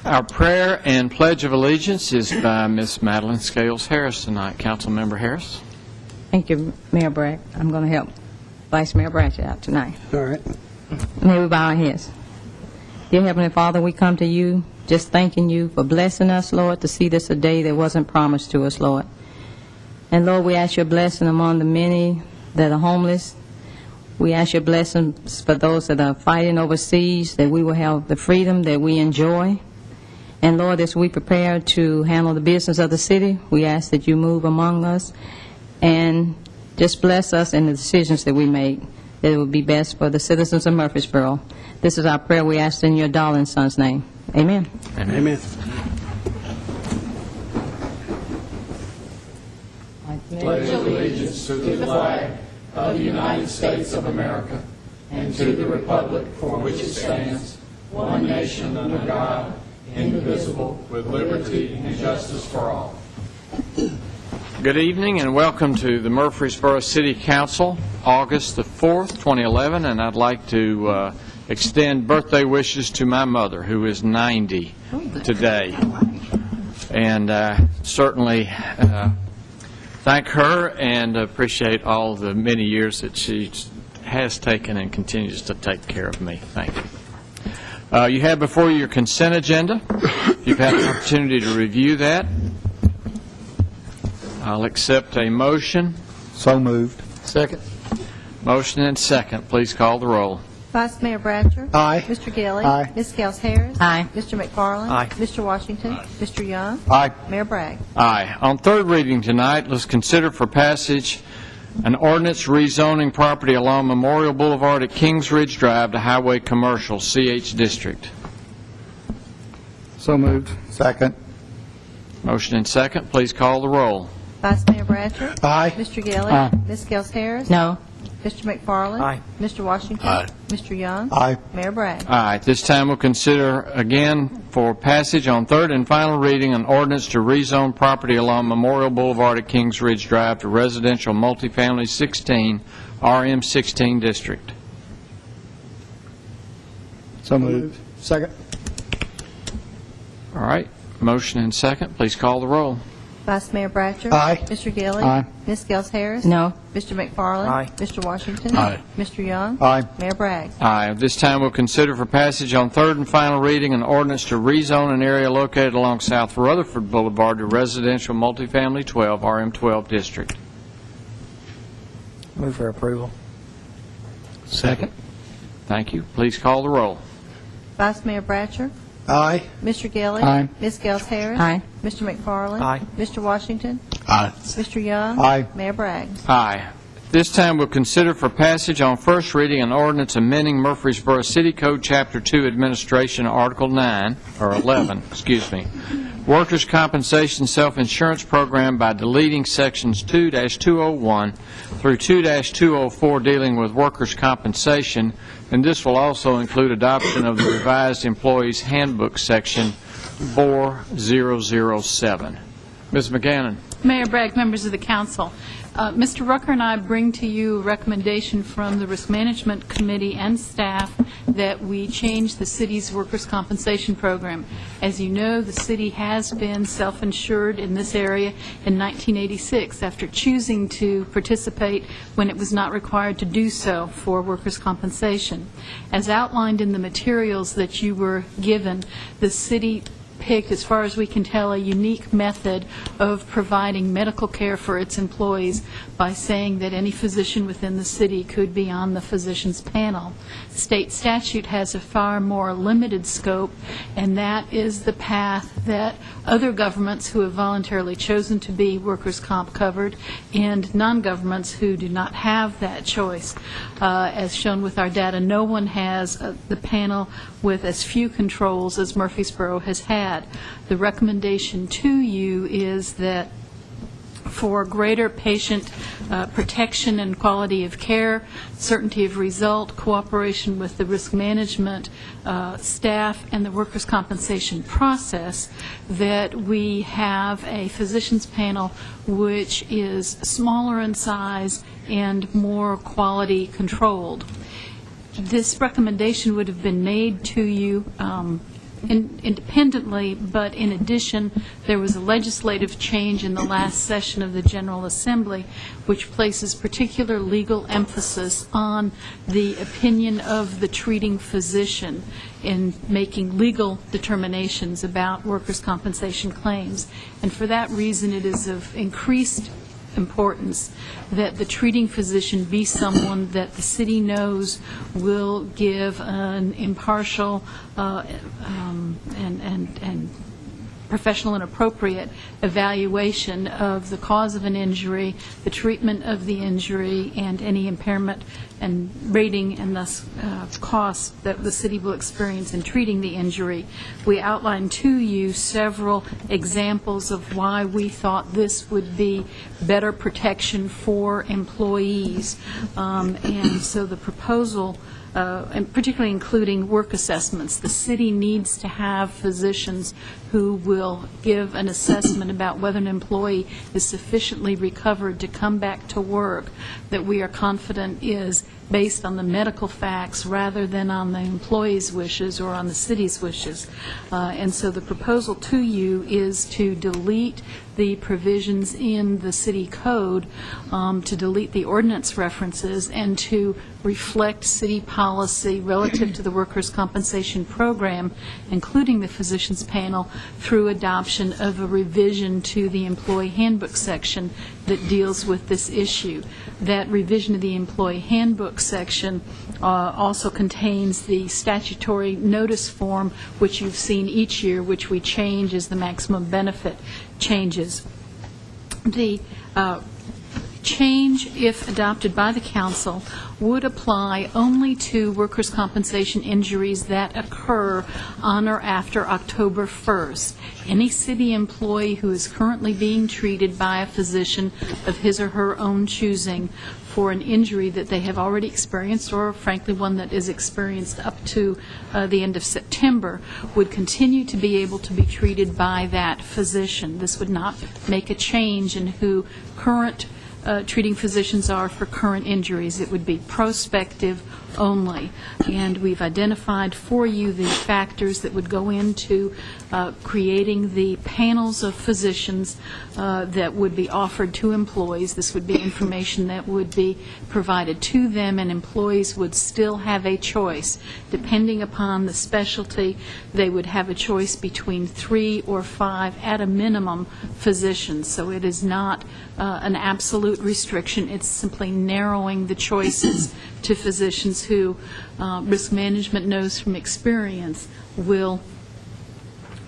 Our prayer and pledge of allegiance is by Miss Madeline Scales Harris tonight. Councilmember Harris. Thank you, Mayor Bragg. I'm going to help Vice Mayor Bratchett out tonight. All right. May we bow our heads. Dear Heavenly Father, we come to you just thanking you for blessing us, Lord, to see this a day that wasn't promised to us, Lord. And Lord, we ask your blessing among the many that are homeless. We ask your blessings for those that are fighting overseas, that we will have the freedom that we enjoy. And Lord, as we prepare to handle the business of the city, we ask that you move among us and just bless us in the decisions that we make, that it will be best for the citizens of Murfreesboro. This is our prayer we ask in your darling Son's name. Amen. Amen. Amen. I pledge allegiance to the flag of the United States of America and to the republic for which it stands, one nation under God, indivisible, with liberty and justice for all. Good evening and welcome to the Murfreesboro City Council, August the 4th, 2011, and I'd like to extend birthday wishes to my mother, who is 90 today, and certainly thank her and appreciate all the many years that she has taken and continues to take care of me. Thank you. You have before you your consent agenda. You've had an opportunity to review that. I'll accept a motion. So moved. Second. Motion and second. Please call the roll. Vice Mayor Bratcher. Aye. Mr. Gilly. Aye. Ms. Scales Harris. Aye. Mr. McFarland. Aye. Mr. Washington. Mr. Young. Aye. Mayor Bragg. Aye. On third reading tonight, let's consider for passage an ordinance rezoning property along Memorial Boulevard at Kings Ridge Drive to Highway Commercial, CH District. So moved. Second. Motion and second. Please call the roll. Vice Mayor Bratcher. Aye. Mr. Gilly. Aye. Ms. Scales Harris. No. Mr. McFarland. Aye. Mr. Washington. Aye. Mr. Young. Aye. Mayor Bragg. Aye. At this time, we'll consider again for passage on third and final reading an ordinance to rezone property along Memorial Boulevard at Kings Ridge Drive to residential multifamily 16, RM16 district. So moved. Second. All right. Motion and second. Please call the roll. Vice Mayor Bratcher. Aye. Mr. Gilly. Aye. Ms. Scales Harris. No. Mr. McFarland. Aye. Mr. Washington. Aye. Mr. Young. Aye. Mayor Bragg. Aye. At this time, we'll consider for passage on third and final reading an ordinance to rezone an area located along South Rutherford Boulevard to residential multifamily 12, RM12 district. Move for approval. Second. Thank you. Please call the roll. Vice Mayor Bratcher. Aye. Mr. Gilly. Aye. Ms. Scales Harris. Aye. Mr. McFarland. Aye. Mr. Washington. Aye. Mr. Young. Aye. Mayor Bragg. Aye. This time we'll consider for passage on first reading an ordinance amending Murfreesboro City Code Chapter 2 Administration Article 9, or 11, excuse me, Workers' Compensation Self-Insurance Program by deleting Sections 2-201 through 2-204 dealing with workers' compensation, and this will also include adoption of the revised Employees Handbook Section 4007. Ms. McGannon. Mayor Bragg, members of the council, Mr. Rucker and I bring to you a recommendation from the Risk Management Committee and staff that we change the city's workers' compensation program. As you know, the city has been self-insured in this area in 1986 after choosing to participate when it was not required to do so for workers' compensation. As outlined in the materials that you were given, the city picked, as far as we can tell, a unique method of providing medical care for its employees by saying that any physician within the city could be on the physician's panel. State statute has a far more limited scope, and that is the path that other governments who have voluntarily chosen to be workers' comp covered and non-governments who do not have that choice. As shown with our data, no one has the panel with as few controls as Murfreesboro has had. The recommendation to you is that for greater patient protection and quality of care, certainty of result, cooperation with the risk management staff and the workers' compensation process, that we have a physicians panel which is smaller in size and more quality controlled. This recommendation would have been made to you independently, but in addition, there was a legislative change in the last session of the General Assembly, which places particular legal emphasis on the opinion of the treating physician in making legal determinations about workers' compensation claims. And for that reason, it is of increased importance that the treating physician be someone that the city knows will give an impartial and professional and appropriate evaluation of the cause of an injury, the treatment of the injury, and any impairment and rating and thus costs that the city will experience in treating the injury. We outlined to you several examples of why we thought this would be better protection for employees. And so the proposal, and particularly including work assessments, the city needs to have physicians who will give an assessment about whether an employee is sufficiently recovered to come back to work that we are confident is based on the medical facts rather than on the employee's wishes or on the city's wishes. And so the proposal to you is to delete the provisions in the city code, to delete the ordinance references, and to reflect city policy relative to the workers' compensation program, including the physicians panel, through adoption of a revision to the employee handbook section that deals with this issue. That revision of the employee handbook section also contains the statutory notice form, which you've seen each year, which we change as the maximum benefit changes. The change, if adopted by the council, would apply only to workers' compensation injuries that occur on or after October 1st. Any city employee who is currently being treated by a physician of his or her own choosing for an injury that they have already experienced, or frankly one that is experienced up to the end of September, would continue to be able to be treated by that physician. This would not make a change in who current treating physicians are for current injuries. It would be prospective only. And we've identified for you the factors that would go into creating the panels of physicians that would be offered to employees. This would be information that would be provided to them, and employees would still have a choice. Depending upon the specialty, they would have a choice between 3 or 5, at a minimum, physicians. So it is not an absolute restriction. It's simply narrowing the choices to physicians who risk management knows from experience will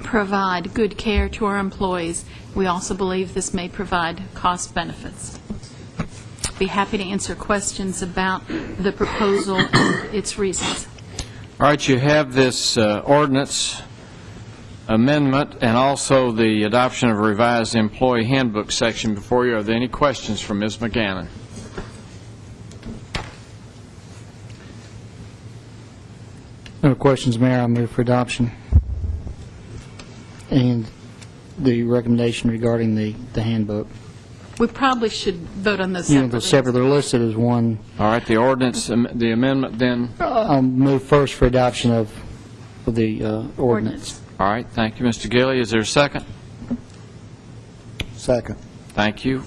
provide good care to our employees. We also believe this may provide cost benefits. Be happy to answer questions about the proposal and its reasons. All right, you have this ordinance amendment and also the adoption of a revised employee handbook section before you. Are there any questions from Ms. McGannon? No questions, Mayor. I move for adoption. And the recommendation regarding the handbook. We probably should vote on those You know, separately. they're separate. They're listed as one. All right, the ordinance, the amendment then. I'll move first for adoption of the ordinance. All right, thank you, Mr. Gilly. Is there a second? Second. Thank you.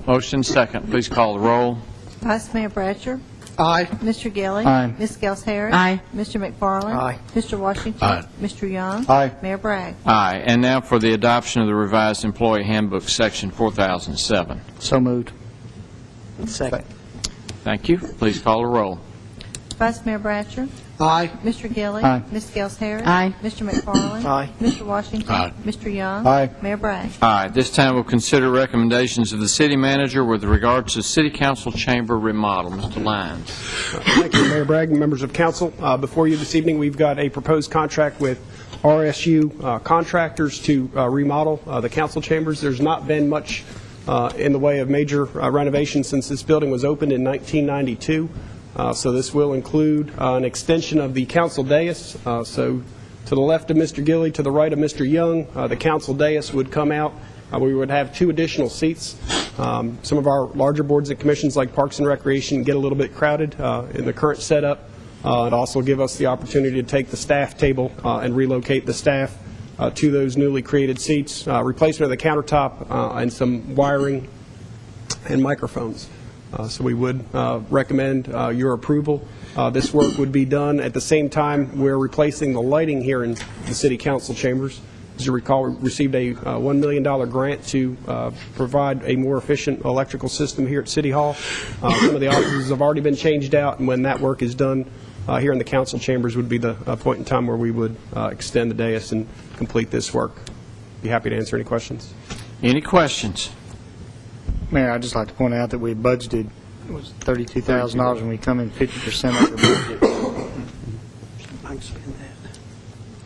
Motion second. Please call the roll. Vice Mayor Bratcher. Aye. Mr. Gilly. Aye. Ms. Gels Harris. Aye. Mr. McFarland. Aye. Mr. Washington. Aye. Mr. Young. Aye. Mayor Bragg. Aye. And now for the adoption of the revised employee handbook, section 4007. So moved. Second. Thank you. Please call the roll. Vice Mayor Bratcher. Aye. Mr. Gilly. Aye. Ms. Gels Harris. Aye. Mr. McFarland. Aye. Mr. Washington. Aye. Mr. Young. Aye. Mayor Bragg. Aye. This time we'll consider recommendations of the city manager with regard to city council chamber remodel. Mr. Lyons. Thank you, Mayor Bragg, members of council. Before you this evening, we've got a proposed contract with RSU contractors to remodel the council chambers. There's not been much in the way of major renovations since this building was opened in 1992. So this will include an extension of the council dais. So to the left of Mr. Gilly, to the right of Mr. Young, the council dais would come out. We would have 2 additional seats. Some of our larger boards and commissions like Parks and Recreation get a little bit crowded in the current setup. It also give us the opportunity to take the staff table and relocate the staff to those newly created seats, replacement of the countertop, and some wiring and microphones. So we would recommend your approval. This work would be done at the same time we're replacing the lighting here in the City Council chambers. As you recall, we received a $1 million grant to provide a more efficient electrical system here at City Hall. Some of the offices have already been changed out, and when that work is done here in the council chambers would be the point in time where we would extend the dais and complete this work. Be happy to answer any questions. Any questions? Mayor, I'd just like to point out that we budgeted, it was $32,000, and we come in 50% over budget. I can spend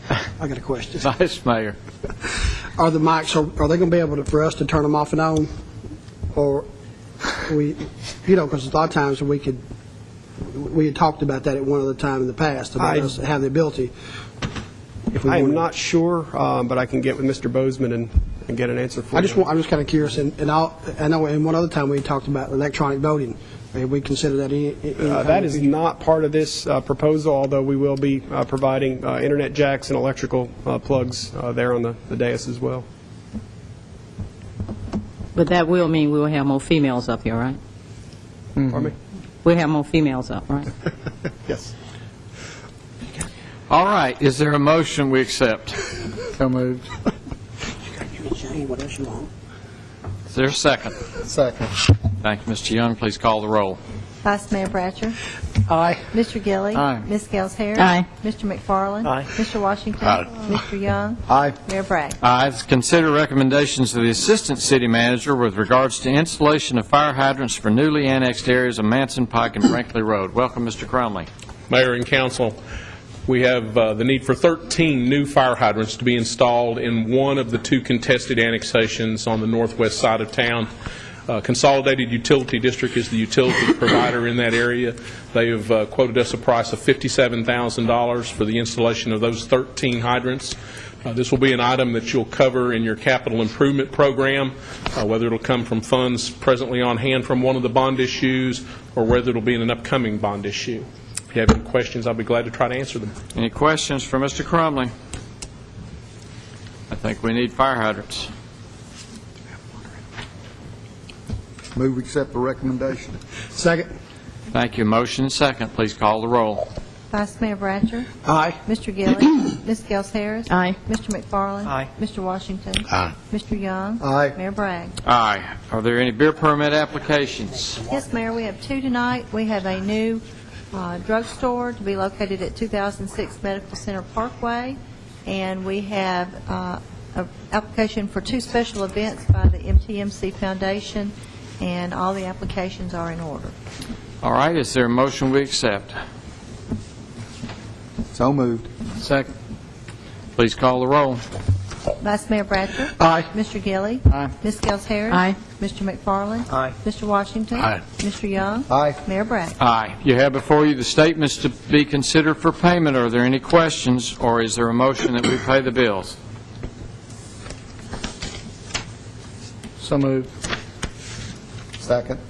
that. I got a question. Vice Mayor. Are the mics, are they going to be able to, for us to turn them off and on? Or we, because a lot of times we had talked about that at one other time in the past, about us having the ability. I am not sure, but I can get with Mr. Bozeman and get an answer for you. I'm just kind of curious, and I know in one other time we talked about electronic voting. Have we considered that that is not part of this proposal, although we will be providing internet jacks and electrical plugs there on the dais as well. But that will mean we will have more females up here, right? Pardon me? We'll have more females up, right? Yes. All right, is there a motion we accept? So moved. What else you want? Is there a second? Second. Thank you, Mr. Young. Please call the roll. Vice Mayor Bratcher. Aye. Mr. Gilly. Aye. Ms. Gels Harris. Aye. Mr. McFarland. Aye. Mr. Washington. Aye. Mr. Young. Aye. Mayor Bragg. Aye. Consider recommendations of the Assistant City Manager with regards to installation of fire hydrants for newly annexed areas of Manson, Pike, and Brinkley Road. Welcome, Mr. Cromley. Mayor and council, we have the need for 13 new fire hydrants to be installed in one of the two contested annexations on the northwest side of town. Consolidated Utility District is the utility provider in that area. They have quoted us a price of $57,000 for the installation of those 13 hydrants. This will be an item that you'll cover in your capital improvement program, whether it'll come from funds presently on hand from one of the bond issues or whether it'll be in an upcoming bond issue. If you have any questions, I'll be glad to try to answer them. Any questions for Mr. Cromley? I think we need fire hydrants. Move accept the recommendation. Second. Thank you. Motion and second. Please call the roll. Vice Mayor Bratcher. Aye. Mr. Gilly. Ms. Gels Harris. Aye. Mr. McFarland. Aye. Mr. Washington. Aye. Mr. Young. Aye. Mayor Bragg. Aye. Are there any beer permit applications? Yes, Mayor, we have two tonight. We have a new drugstore to be located at 2006 Medical Center Parkway, and we have an application for two special events by the MTMC Foundation, and all the applications are in order. All right. Is there a motion we accept? So moved. Second. Please call the roll. Vice Mayor Bratcher. Aye. Mr. Gilly. Aye. Ms. Gels Harris. Aye. Mr. McFarland. Aye. Mr. Washington. Aye. Mr. Young. Aye. Mayor Bragg. Aye. You have before you the statements to be considered for payment. Are there any questions, or is there a motion that we pay the bills? So moved. Second.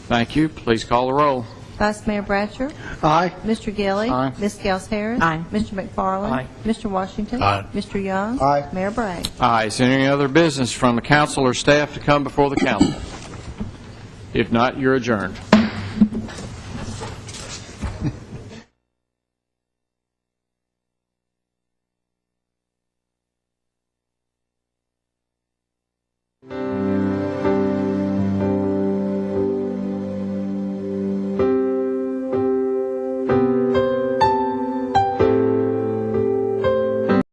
Thank you. Please call the roll. Vice Mayor Bratcher. Aye. Mr. Gilly. Aye. Ms. Gels Harris. Aye. Mr. McFarland. Aye. Mr. Washington. Aye. Mr. Young. Aye. Mayor Bragg. Aye. Is there any other business from the council or staff to come before the council? If not, you're adjourned.